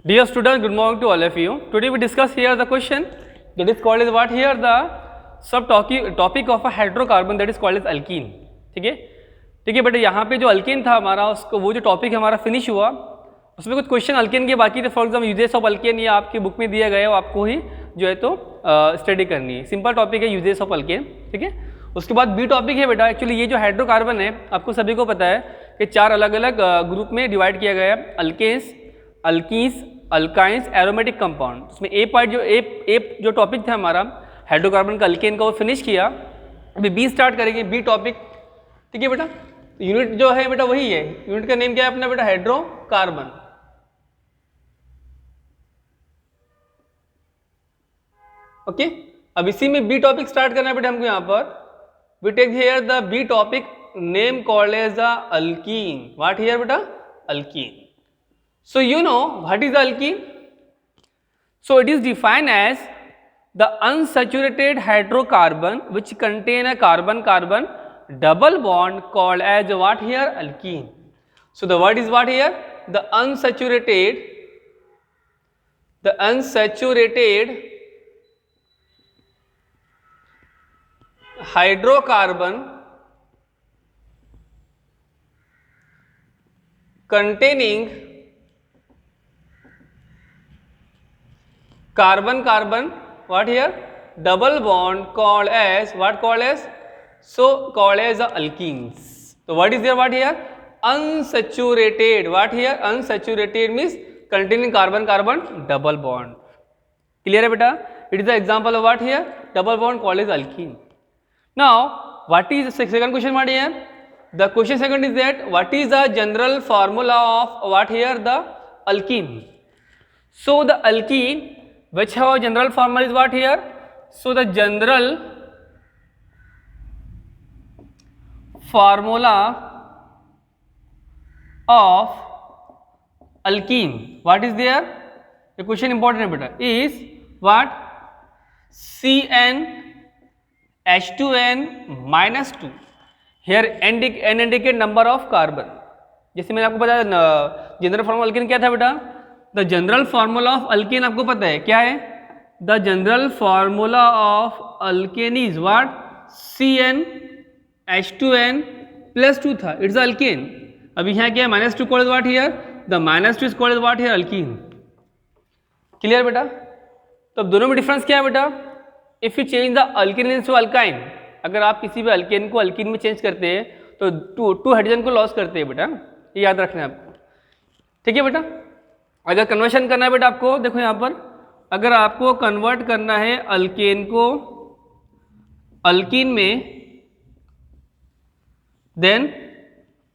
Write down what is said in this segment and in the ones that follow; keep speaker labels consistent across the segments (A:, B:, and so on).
A: Dear students, good morning to all of you. Today we discuss here the question that is called as what here the sub topic of a hydrocarbon that is called as alkene. ठीक है बेटा, यहाँ पे जो alkane था हमारा उसको वो जो टॉपिक हमारा फिनिश हुआ उसमें कुछ क्वेश्चन अल्केन के बाकी थे. For example uses of alkane ये आपकी बुक में दिया गया है, आपको ही जो है तो स्टडी करनी है. सिंपल टॉपिक है यूजेस ऑफ अल्केन. ठीक है, उसके बाद बी टॉपिक है बेटा. एक्चुअली ये जो हाइड्रोकार्बन है आपको सभी को पता है कि चार अलग अलग ग्रुप में डिवाइड किया गया है. Alkanes, alkenes, alkynes, aromatic compound. उसमें ए पार्ट जो ए जो टॉपिक था हमारा हाइड्रोकार्बन का अल्केन का वो फिनिश किया. अभी बी स्टार्ट करेंगे, बी टॉपिक. ठीक है बेटा, यूनिट जो है बेटा वही है. यूनिट का नेम क्या है अपना बेटा? हाइड्रोकार्बन. ओके, अब इसी में बी टॉपिक स्टार्ट करना है बेटा हमको. यहाँ पर we take here the B topic name called as the alkene. What here बेटा? Alkene. So you know what is alkene? So it is defined as the unsaturated hydrocarbon which contain a carbon-carbon double bond called as what here? Alkene. So the word is what here? The unsaturated hydrocarbon containing carbon-carbon what here? Double bond called as what? Called as? So called as the alkenes. So what is there? What here? Unsaturated. What here? Unsaturated means containing carbon-carbon double bond. Clear है बेटा? It is the example of what here? Double bond called as alkene. Now what is the second question? What here? The question second is that what is the general formula of what here? The alkene. So the alkene which have a general formula is what here? So the general formula of alkene, what is there? The question important है बेटा, is what? CnH2n minus 2. Here n indicate number of carbon. जैसे मैंने आपको बताया general formula alkane क्या था बेटा? The general formula of alkane आपको पता है क्या है? The general formula of alkane is what? CnH2n plus 2 था. It's alkane. अभी यहाँ क्या है? -2 called what here? The -2 is called what here? Alkyne. Clear बेटा? तो अब दोनों में डिफरेंस क्या है बेटा? If you change the alkane into alkyne, अगर आप किसी भी अल्केन को अल्कीन में चेंज करते हैं तो टू हाइड्रोजन को लॉस करते हैं बेटा. ये याद रखना है आपको. ठीक है बेटा, अगर कन्वर्शन करना है बेटा आपको, देखो यहाँ पर अगर आपको कन्वर्ट करना है अल्केन को अल्कीन में देन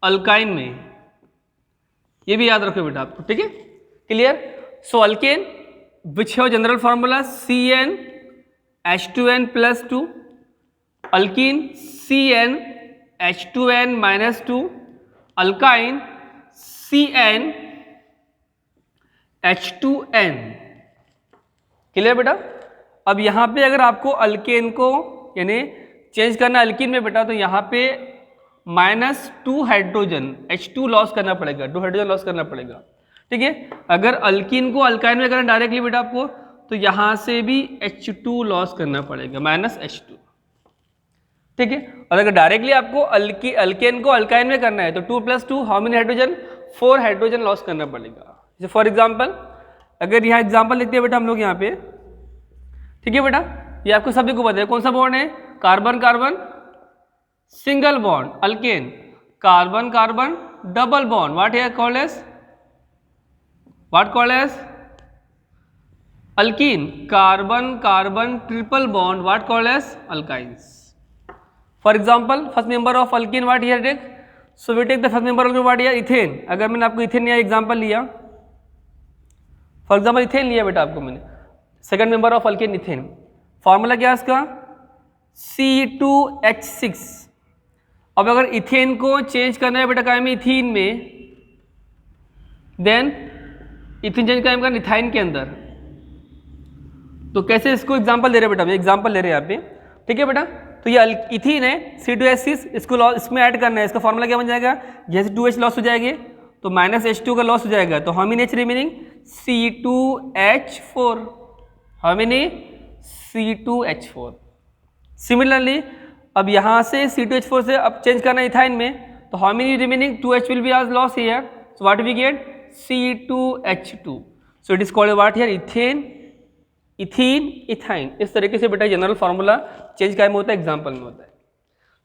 A: अल्काइन में, ये भी याद रखो बेटा आपको. ठीक है, क्लियर? सो अल्केन विच है general formula CnH2n plus 2, alkyne CnH2n minus 2, alkyne CnH2n. Clear बेटा? अब यहाँ पे अगर आपको अल्केन को यानी चेंज करना अल्कीन में बेटा, तो यहाँ पे -2 हाइड्रोजन H2 लॉस करना पड़ेगा, 2 हाइड्रोजन लॉस करना पड़ेगा. ठीक है, अगर अल्कीन को अल्काइन में करना डायरेक्टली बेटा आपको, तो यहाँ से भी H2 लॉस करना पड़ेगा, -H2. ठीक है, और अगर डायरेक्टली आपको अल्केन को अल्काइन में करना है तो 2 + 2 how many hydrogen? 4 hydrogen loss करना पड़ेगा. जैसे फॉर एग्जाम्पल अगर यहाँ एग्जाम्पल लेते हैं बेटा हम लोग यहाँ पे. ठीक है बेटा, ये आपको सभी को पता है कौन सा बॉन्ड है? Carbon carbon single bond alkane, carbon carbon double bond what here called as? What called as? Alkene. Carbon carbon triple bond what called as? Alkynes. For example first member of alkene what here take? So we take the first member of what here? Ethene. अगर मैंने आपको ethane या example लिया, for example ethane लिया बेटा आपको मैंने, second member of alkane ethane. Formula क्या है इसका? C2H6. अब अगर इथेन को चेंज करना है बेटा क्या में? इथीन में, देन इथेन चेंज करना है इथाइन के अंदर. तो कैसे इसको एग्जाम्पल दे रहे हैं बेटा? एग्जाम्पल ले रहे हैं यहाँ पे. ठीक है बेटा, तो ये इथीन है C2H6, इसको इसमें ऐड करना है. इसका फॉर्मूला क्या बन जाएगा? जैसे 2H लॉस हो जाएंगे तो -H2 का लॉस हो जाएगा, तो how many H remaining? C2H4. How many? C2H4. Similarly अब यहाँ से C2H4 से अब चेंज करना इथाइन में, तो how many remaining? 2H will be as loss here. So what we get? C2H2. So it is called what here? Ethane, ethene, ethyne. इस तरीके से बेटा जनरल फार्मूला चेंज क्या में होता है? एग्जाम्पल में होता है.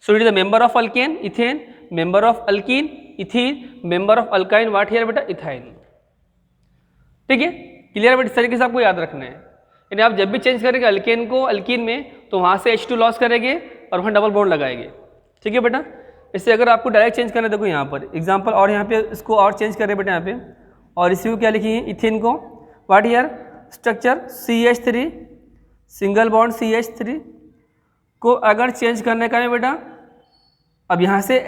A: सो it is the member of alkane ethane, member of alkyne ethene, member of alkyne what here बेटा? इथाइन. ठीक है, क्लियर बेटा? इस तरीके से आपको याद रखना है. यानी आप जब भी चेंज करेंगे अल्केन को अल्कीन में, तो वहाँ से H2 लॉस करेंगे और वहाँ डबल बॉन्ड लगाएंगे. ठीक है बेटा? इससे अगर आपको डायरेक्ट चेंज करना है, देखो यहाँ पर एग्जाम्पल, और यहाँ पे इसको और चेंज करें बेटा यहाँ पे, और इसी को क्या लिखिए? इथेन को what here? Structure CH3 single bond CH3 को अगर चेंज करने का है बेटा, अब यहाँ से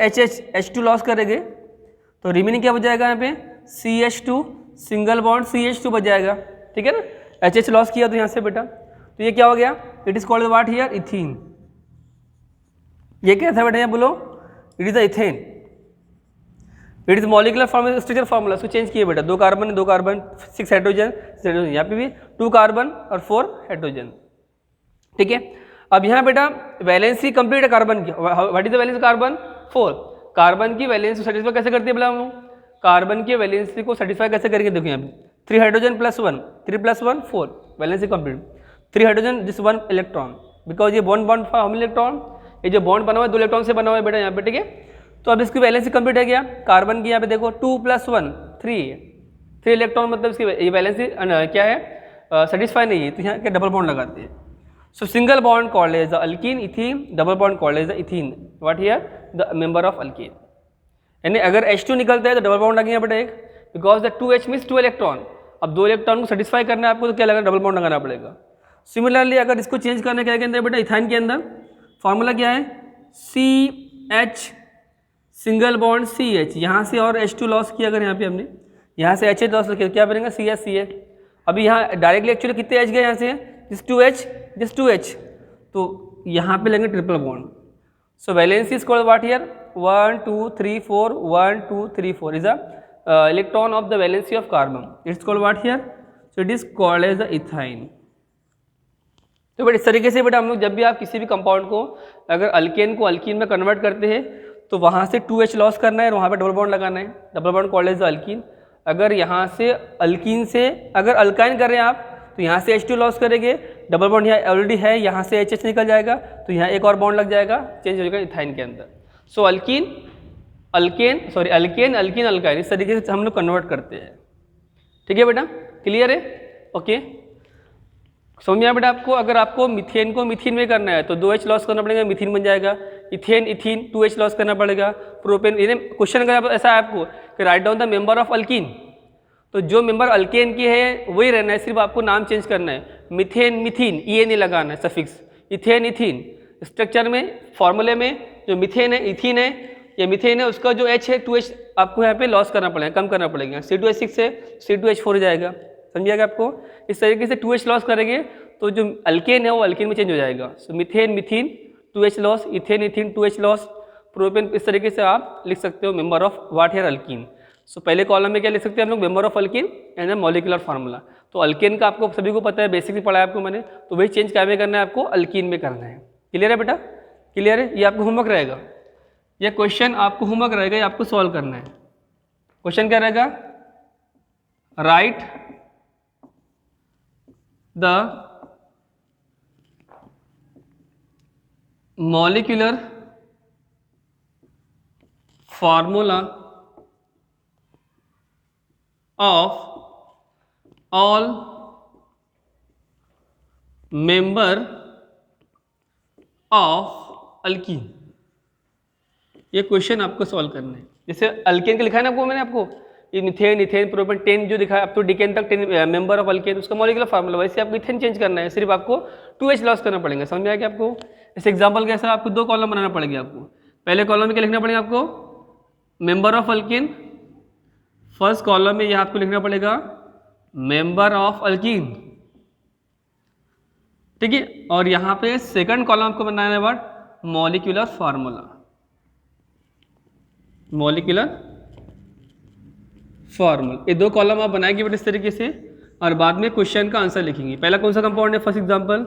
A: H2 लॉस करेंगे तो रिमेनिंग क्या बच जाएगा? यहाँ पे CH2 सिंगल बॉन्ड CH2 बच जाएगा. ठीक है ना? HH लॉस किया तो यहाँ से बेटा, तो ये क्या हो गया? It is called what here? Ethene. ये क्या था बेटा? यहाँ बोलो, it is the ethane. It is molecular formula, structure formula. उसको चेंज किए बेटा, 2 कार्बन 2 कार्बन 6 हाइड्रोजन, यहाँ पे भी 2 कार्बन और 4 हाइड्रोजन. ठीक है, अब यहाँ बेटा वैलेंसी कंप्लीट है कार्बन की. What is the valency carbon? 4. Carbon की वैलेंसी सेटिस्फाई कैसे करती है बोला हम लोग? कार्बन की वैलेंसी को सेटिस्फाई कैसे करेंगे? देखो यहाँ पे 3 hydrogen plus 1, 3 plus 1 4, valency complete. 3 hydrogen this 1 electron, because ये बॉन्ड बॉन्ड फॉर इलेक्ट्रॉन, ये जो बॉन्ड बना हुआ है 2 इलेक्ट्रॉन से बना हुआ है बेटा यहाँ पे. ठीक है, तो अब इसकी वैलेंसी कंप्लीट है गया. कार्बन की यहाँ पे देखो 2 + 1 3 इलेक्ट्रॉन, मतलब इसकी ये वैलेंसी क्या है? सेटिस्फाई नहीं है, तो यहाँ के डबल बॉन्ड लगाते हैं. So single bond called as the alkene ethene, double bond called as the ethene. What here? The member of alkene. यानी अगर H2 निकलता है तो डबल बॉन्ड लगेगा बेटा एक, because the 2H means 2 electron. अब 2 इलेक्ट्रॉन को सेटिस्फाई करना है आपको, तो क्या लगाना? डबल बॉन्ड लगाना पड़ेगा. सिमिलरली अगर इसको चेंज करने के अंदर बेटा इथाइन के अंदर फॉर्मूला क्या है? CH सिंगल बॉन्ड CH, यहाँ से और H2 लॉस किया अगर यहाँ पे हमने, यहाँ से HH लॉस किया, क्या बनेगा? CH. अभी यहाँ डायरेक्टली एक्चुअली कितने H गए यहाँ से? दिस 2H, तो यहाँ पे लेंगे triple bond. So valency is called what here? 1 2 3 4 1 2 3 4 is a electron of the valency of carbon. It's called what here? So it is called as the ethyne. तो बेटा इस तरीके से बेटा हम लोग जब भी आप किसी भी कंपाउंड को अगर अल्केन को अल्कीन में कन्वर्ट करते हैं, तो वहाँ से 2H लॉस करना है और वहाँ पे डबल बॉन्ड लगाना है. Double bond called as the alkene. अगर यहाँ से अल्कीन से अगर अल्काइन कर रहे हैं आप, तो यहाँ से H2 लॉस करेंगे, डबल बॉन्ड यहाँ ऑलरेडी है, यहाँ से HH निकल जाएगा, तो यहाँ एक और बॉन्ड लग जाएगा, चेंज हो जाएगा इथाइन के अंदर. सो अल्केन अल्काइन, इस तरीके से हम लोग कन्वर्ट करते हैं. ठीक है बेटा? क्लियर है? ओके, समझ में आया बेटा आपको? अगर आपको मीथेन को मीथीन में करना है तो 2H लॉस करना पड़ेगा, मीथीन बन जाएगा. इथेन 2H लॉस करना पड़ेगा. प्रोपेन, क्वेश्चन अगर ऐसा है आपको कि write down the member of alkyne, तो जो मेंबर अल्केन की है वही रहना है, सिर्फ आपको नाम चेंज करना है. मिथेन मिथीन, ये नहीं लगाना है सफिक्स. इथेन इथीन, स्ट्रक्चर में फॉर्मूले में जो मिथेन है इथीन है या मिथेन है, उसका जो H है 2H आपको यहाँ पे लॉस करना पड़ेगा, कम करना पड़ेगा. C2H6 से C2H4 हो जाएगा. समझिएगा आपको? इस तरीके से 2H लॉस करेंगे तो जो अल्केन है वो अल्केन में चेंज हो जाएगा. So methane methene 2H loss, ethane ethene 2H loss, propane. इस तरीके से आप लिख सकते हो member of what here? Alkene. So पहले कॉलम में क्या लिख सकते हैं हम लोग? Member of alkene and molecular formula. तो अल्केन का आपको सभी को पता है, बेसिकली पढ़ा है आपको मैंने, तो वही चेंज क्या में करना है आपको? अल्कीन में करना है. क्लियर है बेटा? क्लियर है? ये आपको होमवर्क रहेगा, ये क्वेश्चन आपको होमवर्क रहेगा, ये आपको सॉल्व करना है. क्वेश्चन क्या रहेगा? Right the molecular formula of all member of alkyne. ये क्वेश्चन आपको सॉल्व करना है. जैसे अल्केन का लिखा है ना आपको, मैंने आपको ये मिथेन इथेन प्रोपेन 10 जो दिखा है अब तो डिकेन तक 10 मेंबर ऑफ अल्केन, उसका मॉलिक्यूलर फार्मूला. वैसे आपको इथेन चेंज करना है, सिर्फ आपको 2H लॉस करना पड़ेगा. समझ में आया कि आपको? इस एग्जाम्पल के ऐसा आपको 2 कॉलम बनाना पड़ेगा. आपको पहले कॉलम में क्या लिखना पड़ेगा? आपको member of alkane. First column में यह आपको लिखना पड़ेगा मेंबर ऑफ अल्कीन. ठीक है, और यहाँ पे सेकंड कॉलम आपको बनाना है what? Molecular formula. Molecular formal. ये दो कॉलम आप बनाएंगे बेटा इस तरीके से और बाद में क्वेश्चन का आंसर लिखेंगे। पहला कौन सा कंपाउंड है, फर्स्ट एग्जांपल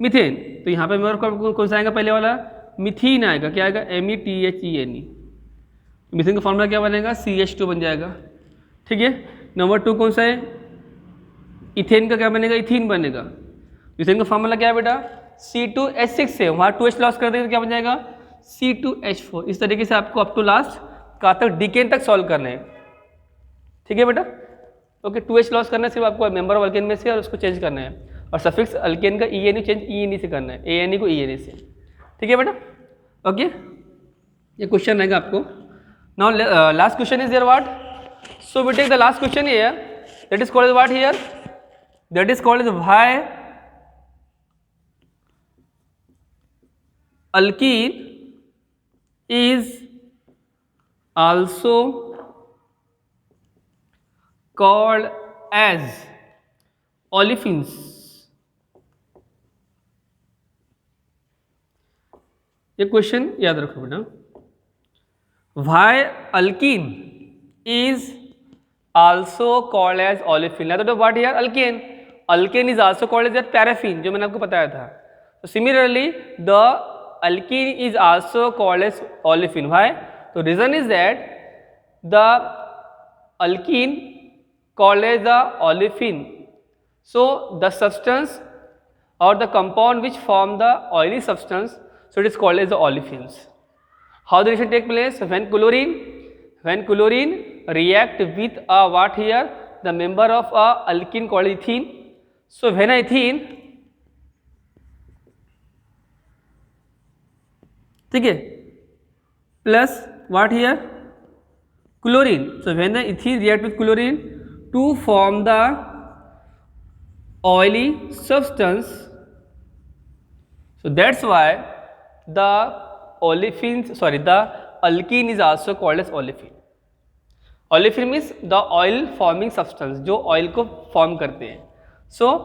A: मीथेन, तो यहाँ पे मेरे कौन सा आएगा, पहले वाला मिथीन आएगा, क्या आएगा METHENE। मीथेन का फॉर्मूला क्या बनेगा, CH2 बन जाएगा, ठीक है। नंबर 2 कौन सा है, इथेन का क्या बनेगा, इथीन बनेगा। इथेन का फॉर्मूला क्या है बेटा, C2H6 है, वहाँ 2H लॉस कर देंगे तो क्या बन जाएगा C2H4। इस तरीके से आपको अप टू लास्ट कहाँ तक, डिकेन तक सॉल्व करना है, ठीक है बेटा। ओके, 2H लॉस करना है सिर्फ आपको मेंबर ऑफ अल्केन में से और उसको चेंज करना है, और सफिक्स अल्केन का ENE चेंज ENE से करना है, ANE को ENE से, ठीक है बेटा। ओके, ये क्वेश्चन रहेगा आपको। Now last question is there what, so we take the last question here, that is called what here, that is called why alkene is also called as olefins। ये question याद रखो बेटा, why alkene is also called as olefin। तो what here alkane, alkane is also called as paraffin, जो मैंने आपको बताया था। So similarly the alkene is also called as olefin। why, so reason is that the alkene called as the olefin, so the substance or the compound which form the oily substance, so it is called as the olefins। how the reaction take place, when chlorine react with a what here, the member of a alkene called ethene, so when ethene, ठीक है, plus what here chlorine, so when the ethene react with chlorine to form the oily substance, so that's why the olefins, sorry, the alkene is also called as olefin। olefin means the oil forming substance, जो oil को form करते हैं। so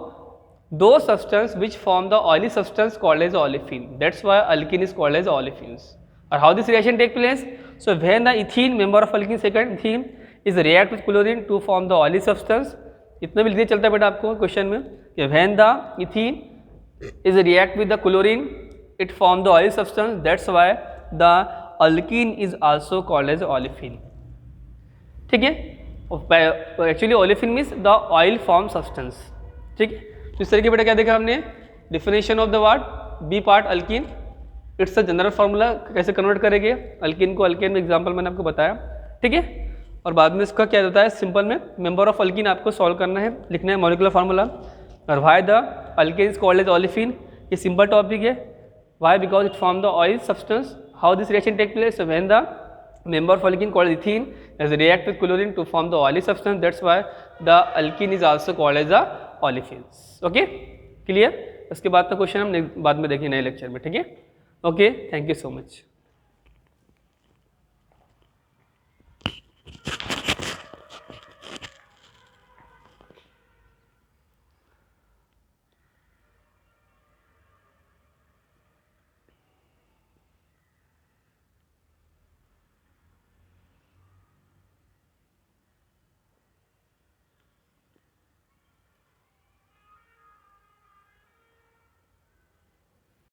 A: those substance which form the oily substance called as olefin, that's why alkene is called as olefins। or how this reaction take place, so when the ethene member of alkene second ethene is react with chlorine to form the oily substance, इतना भी लिखने चलता है बेटा आपको question में कि when the ethene is react with the chlorine it form the oily substance, that's why the alkene is also called as olefin, ठीक है। Actually olefin means the oil form substance, ठीक है। तो इस तरीके बेटा क्या देखा हमने, definition of the word B part alkene, it's a general formula, कैसे कन्वर्ट करेंगे अल्कीन को अल्केन में, एग्जांपल मैंने आपको बताया, ठीक है। और बाद में इसका क्या होता है, सिंपल में मेंबर ऑफ अल्कीन आपको सॉल्व करना है, लिखना है मॉलिक्यूलर फार्मूला। और why the alkane is called as olefin, ये सिंपल टॉपिक है। Why, because it form the oil substance. How this reaction take place, when the member of alkene called ethene has react with chlorine to form the oily substance, that's why the alkene is also called as the olefins। Okay, clear. उसके बाद का question हम बाद में देखेंगे नए lecture में, ठीक है। Okay, thank you so much.